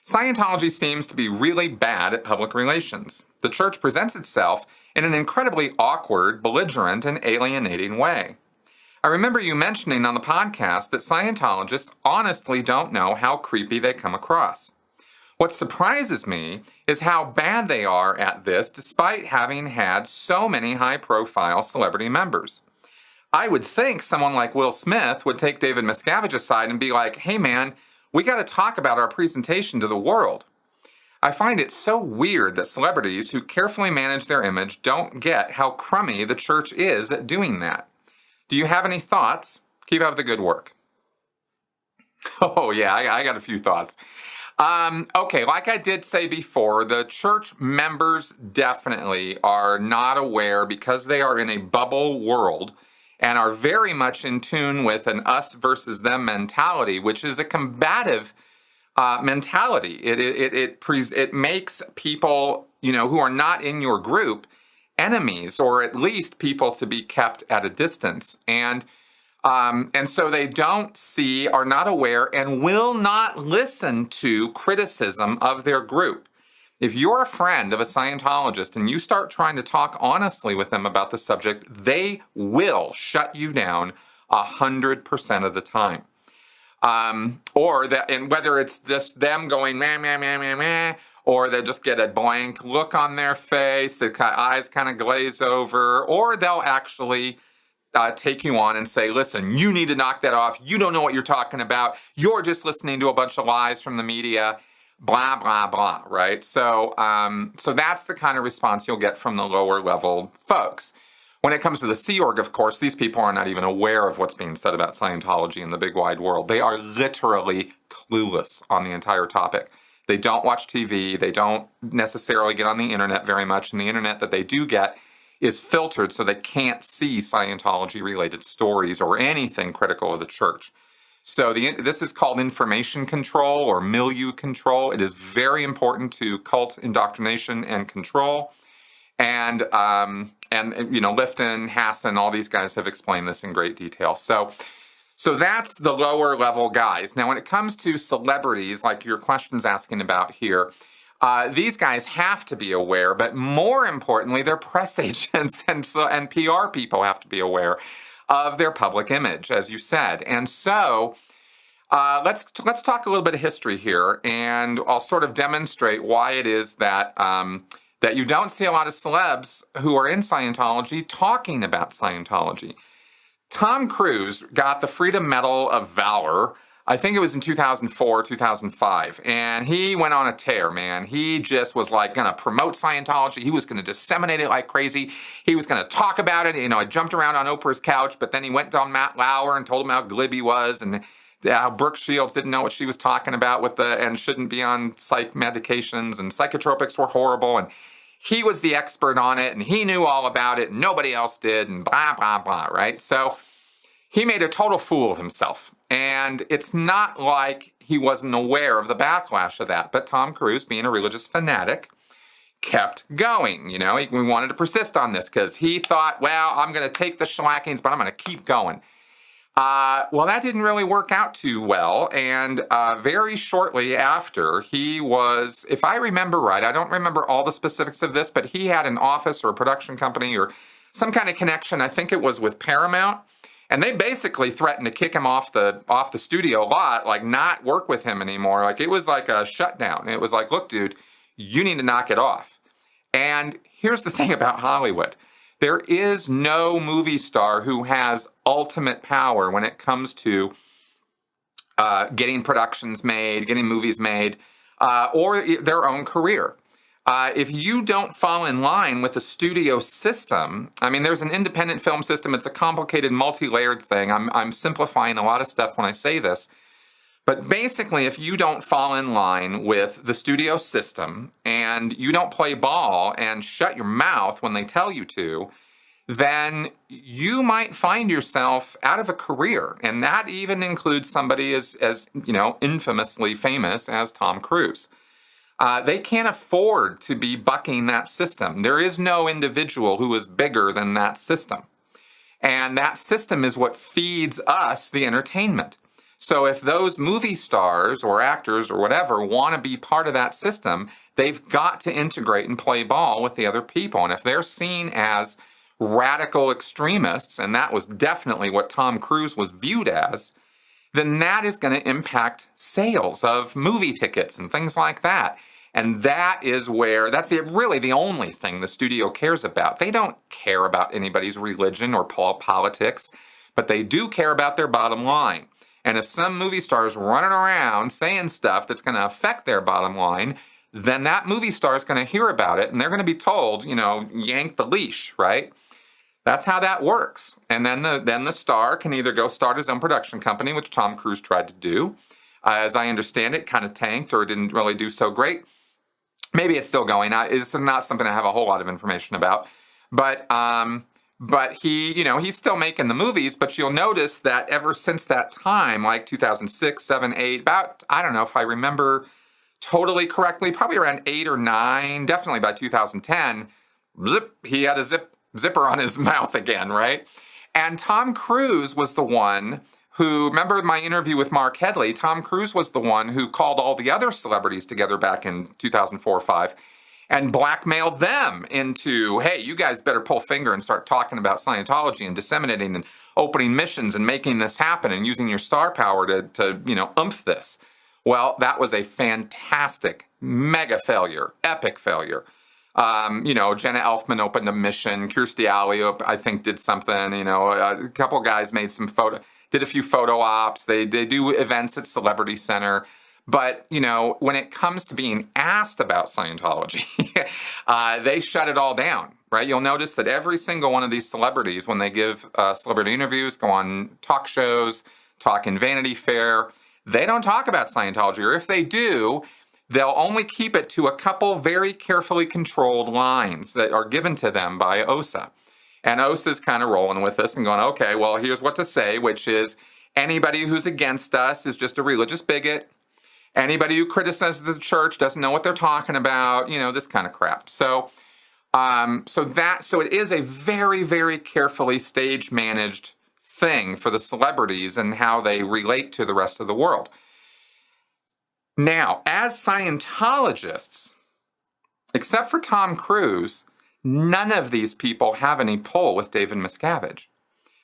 Scientology seems to be really bad at public relations. The church presents itself in an incredibly awkward, belligerent, and alienating way. I remember you mentioning on the podcast that Scientologists honestly don't know how creepy they come across. What surprises me is how bad they are at this despite having had so many high-profile celebrity members. I would think someone like Will Smith would take David Miscavige aside and be like, hey man, we got to talk about our presentation to the world. I find it so weird that celebrities who carefully manage their image don't get how crummy the church is at doing that. Do you have any thoughts? Keep up the good work. Oh yeah, I got a few thoughts. Okay, like I did say before, the church members definitely are not aware because they are in a bubble world and are very much in tune with an us versus them mentality, which is a combative mentality. It makes people, who are not in your group enemies, or at least people to be kept at a distance. And so they don't see, are not aware, and will not listen to criticism of their group. If you're a friend of a Scientologist and you start trying to talk honestly with them about the subject, they will shut you down 100% of the time. And whether it's just them going meh, meh, meh, meh, meh, or they just get a blank look on their face, the eyes kind of glaze over, or they'll actually take you on and say, listen, you need to knock that off. You don't know what you're talking about. You're just listening to a bunch of lies from the media, blah, blah, blah, right? So that's the kind of response you'll get from the lower level folks. When it comes to the Sea Org, of course, these people are not even aware of what's being said about Scientology in the big wide world. They are literally clueless on the entire topic. They don't watch TV. They don't necessarily get on the internet very much. And the internet that they do get is filtered so they can't see Scientology-related stories or anything critical of the church. So this is called information control or milieu control. It is very important to cult indoctrination and control. And Lifton, Hassan, all these guys have explained this in great detail. So that's the lower level guys. Now, when it comes to celebrities, like your question's asking about here, these guys have to be aware, but more importantly, their press agents and PR people have to be aware of their public image, as you said. And so let's talk a little bit of history here, and I'll sort of demonstrate why it is that that you don't see a lot of celebs who are in Scientology talking about Scientology. Tom Cruise got the Freedom Medal of Valor, I think it was in 2004, 2005, and he went on a tear, man. He just was like going to promote Scientology. He was going to disseminate it like crazy. He was going to talk about it. I jumped around on Oprah's couch, but then he went on Matt Lauer and told him how glib he was and how Brooke Shields didn't know what she was talking about and shouldn't be on psych medications, and psychotropics were horrible, and he was the expert on it, and he knew all about it, and nobody else did, and blah, blah, blah, right? So he made a total fool of himself. And it's not like he wasn't aware of the backlash of that. But Tom Cruise, being a religious fanatic, kept going. He wanted to persist on this because he thought, well, I'm going to take the shellackings, but I'm going to keep going. Well, that didn't really work out too well. And very shortly after, he was, if I remember right, I don't remember all the specifics of this, but he had an office or a production company or some kind of connection. I think it was with Paramount. And they basically threatened to kick him off the studio lot, like not work with him anymore. Like it was like a shutdown. It was like, look, dude, you need to knock it off. And here's the thing about Hollywood. There is no movie star who has ultimate power when it comes to getting productions made, getting movies made, or their own career. If you don't fall in line with the studio system, there's an independent film system. It's a complicated, multi-layered thing. I'm simplifying a lot of stuff when I say this. But basically, if you don't fall in line with the studio system and you don't play ball and shut your mouth when they tell you to, then you might find yourself out of a career. And that even includes somebody as infamously famous as Tom Cruise. They can't afford to be bucking that system. There is no individual who is bigger than that system. And that system is what feeds us the entertainment. So if those movie stars or actors or whatever want to be part of that system, they've got to integrate and play ball with the other people. And if they're seen as radical extremists, and that was definitely what Tom Cruise was viewed as, then that is going to impact sales of movie tickets and things like that. And that is where, that's really the only thing the studio cares about. They don't care about anybody's religion or politics, but they do care about their bottom line. And if some movie star is running around saying stuff that's going to affect their bottom line, then that movie star is going to hear about it, and they're going to be told, yank the leash, right? That's how that works. And then the star can either go start his own production company, which Tom Cruise tried to do. As I understand it, kind of tanked or didn't really do so great. Maybe it's still going. This is not something I have a whole lot of information about. But he, he's still making the movies, but you'll notice that ever since that time, like 2006, 7, 8, about, I don't know if I remember totally correctly, probably around 8 or 9, definitely by 2010, he had a zipper on his mouth again, right? And Tom Cruise was the one who, remember my interview with Mark Headley, Tom Cruise was the one who called all the other celebrities together back in 2004 or 5 and blackmailed them into, hey, you guys better pull finger and start talking about Scientology and disseminating and opening missions and making this happen and using your star power to oomph this. Well, that was a fantastic, mega failure, epic failure. Jenna Elfman opened a mission. Kirstie Alley, I think, did something. A couple guys made did a few photo ops. They do events at Celebrity Center. But, when it comes to being asked about Scientology, they shut it all down, right? You'll notice that every single one of these celebrities, when they give celebrity interviews, go on talk shows, talk in Vanity Fair, they don't talk about Scientology. Or if they do, they'll only keep it to a couple very carefully controlled lines that are given to them by OSA. And OSA's kind of rolling with this and going, okay, well, here's what to say, which is anybody who's against us is just a religious bigot. Anybody who criticizes the church doesn't know what they're talking about, this kind of crap. So it is a very, very carefully stage managed thing for the celebrities and how they relate to the rest of the world. Now, as Scientologists, except for Tom Cruise, none of these people have any pull with David Miscavige.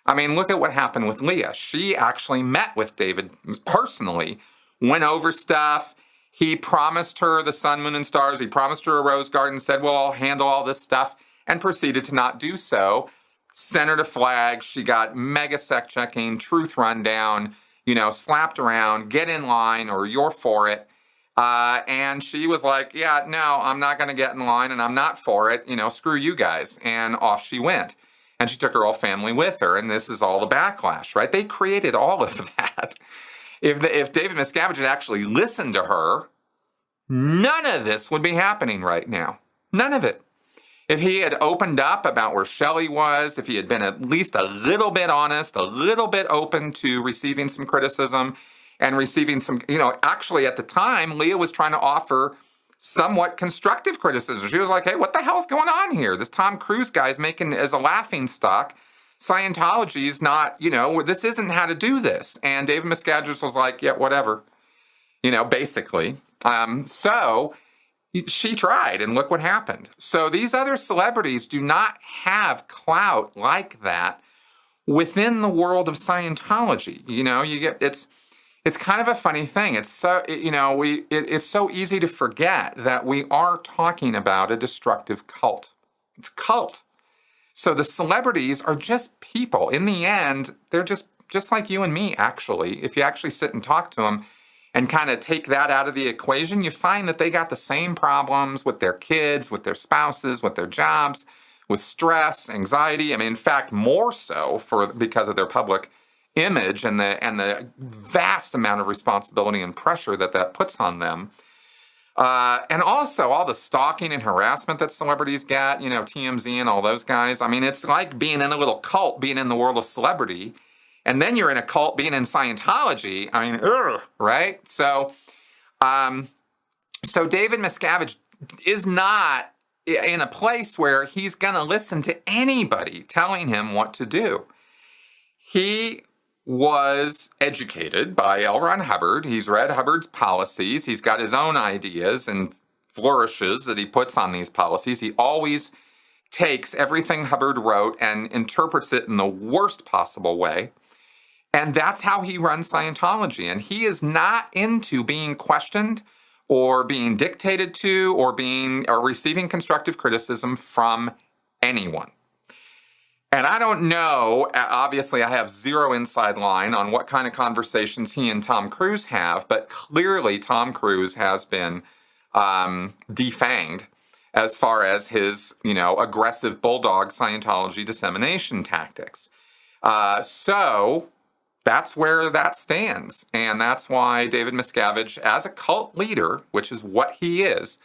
I mean, look at what happened with Leah. She actually met with David personally, went over stuff. He promised her the sun, moon, and stars. He promised her a rose garden, said, well, I'll handle all this stuff, and proceeded to not do so. Sent her to flag. She got mega sec checking, truth rundown, slapped around, get in line, or you're for it. And she was like, yeah, no, I'm not going to get in line, and I'm not for it. Screw you guys. And off she went. And she took her whole family with her, and this is all the backlash, right? They created all of that. If David Miscavige had actually listened to her, none of this would be happening right now. None of it. If he had opened up about where Shelley was, if he had been at least a little bit honest, a little bit open to receiving some criticism and receiving some, actually at the time, Leah was trying to offer somewhat constructive criticism. She was like, hey, what the hell's going on here? This Tom Cruise guy's making as a laughing stock. Scientology is not, this isn't how to do this. And David Miscavige was like, yeah, whatever, basically. So she tried, and look what happened. So these other celebrities do not have clout like that within the world of Scientology. It's kind of a funny thing. It's so, it's so easy to forget that we are talking about a destructive cult. It's a cult. So the celebrities are just people. In the end, they're just like you and me, actually. If you actually sit and talk to them and kind of take that out of the equation, you find that they got the same problems with their kids, with their spouses, with their jobs, with stress, anxiety. I mean, in fact, more so because of their public image and the vast amount of responsibility and pressure that puts on them. And also all the stalking and harassment that celebrities get, TMZ and all those guys. I mean, it's like being in a little cult, being in the world of celebrity, and then you're in a cult being in Scientology. I mean, right? So David Miscavige is not in a place where he's going to listen to anybody telling him what to do. He was educated by L. Ron Hubbard. He's read Hubbard's policies. He's got his own ideas and flourishes that he puts on these policies. He always takes everything Hubbard wrote and interprets it in the worst possible way. And that's how he runs Scientology. And he is not into being questioned or being dictated to or receiving constructive criticism from anyone. And I don't know, obviously I have zero inside line on what kind of conversations he and Tom Cruise have, but clearly Tom Cruise has been defanged as far as his, aggressive bulldog Scientology dissemination tactics. So that's where that stands. And that's why David Miscavige, as a cult leader, which is what he is,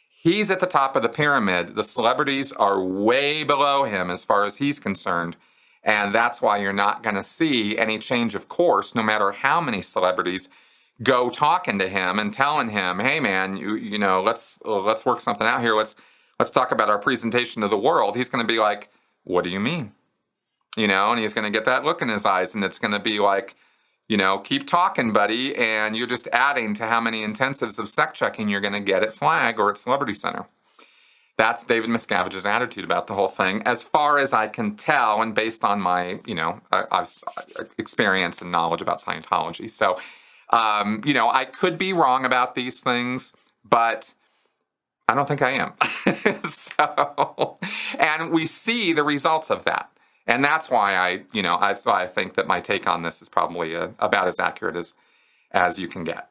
he's at the top of the pyramid. The celebrities are way below him as far as he's concerned. And that's why you're not going to see any change of course, no matter how many celebrities go talking to him and telling him, hey, man, let's work something out here. Let's talk about our presentation to the world. He's going to be like, what do you mean? And he's going to get that look in his eyes. And it's going to be like, keep talking, buddy, and you're just adding to how many intensives of sec checking you're going to get at Flag or at Celebrity Center. That's David Miscavige's attitude about the whole thing, as far as I can tell, and based on my, experience and knowledge about Scientology. So, I could be wrong about these things, but I don't think I am. And we see the results of that. And that's why I think that my take on this is probably about as accurate as you can get.